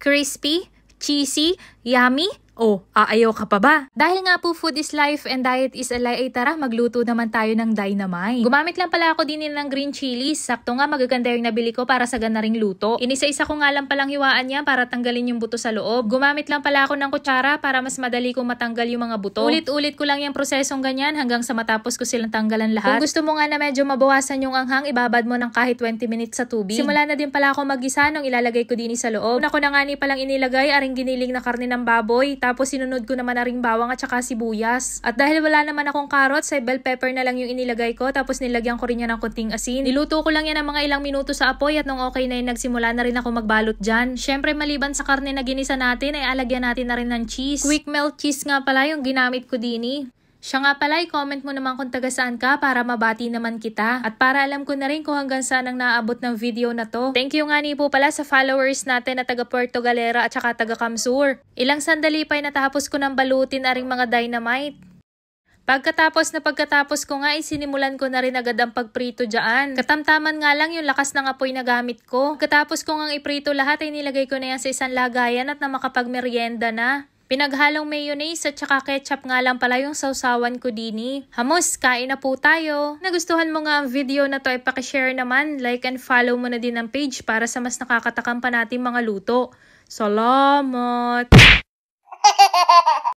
crispy, cheesy, yummy? Oh, aayaw ka pa ba? Dahil nga po food is life and diet is a lie, ay tara magluto naman tayo ng dynamite. Gumamit lang pala ako din ng green chilies. Sakto nga magaganda yung nabili ko para sa gana ring luto. Inisa-isa ko nga lang palang hiwaan niya para tanggalin yung buto sa loob. Gumamit lang pala ako ng kutsara para mas madali kong matanggal yung mga buto. Ulit-ulit ko lang yung prosesong ganyan hanggang sa matapos ko silang tanggalan lahat. Kung gusto mo nga na medyo mabawasan yung anghang, ibabad mo ng kahit 20 minutes sa tubig. Simula na din pala ako mag-isa nung ilalagay ko din sa loob. Una ko na nga ni palang inilagay aring giniling na karne ng baboy. Tapos sinunod ko naman na ring bawang at saka sibuyas. At dahil wala naman akong carrots, ay bell pepper na lang yung inilagay ko. Tapos nilagyan ko rin yan ng konting asin. Niluto ko lang yan ng mga ilang minuto sa apoy at nung okay na yun, nagsimula na rin ako magbalot dyan. Syempre maliban sa karne na ginisa natin, ay alagyan natin na rin ng cheese. Quick melt cheese nga pala yung ginamit ko din. Siya nga pala, i-comment mo naman kung taga saan ka para mabati naman kita. At para alam ko na rin kung hanggang saan ang naabot ng video na to. Thank you nga ni po pala sa followers natin na taga Puerto Galera at saka taga Kamsur. Ilang sandali pa ay natapos ko ng balutin na ring mga dynamite. Pagkatapos ko nga, sinimulan ko na rin agad ang pagprito dyan. Katamtaman nga lang yung lakas ng apoy na gamit ko. Pagkatapos ko nga iprito lahat ay nilagay ko na yan sa isang lagayan at na makapagmerienda na. Pinaghalong mayonnaise at saka ketchup nga lang pala yung sausawan ko dini. Hamos, kain na po tayo. Nagustuhan mo nga ang video na to ay pakishare naman, like and follow mo na din ang page para sa mas nakakatakam pa natin mga luto. Salamat!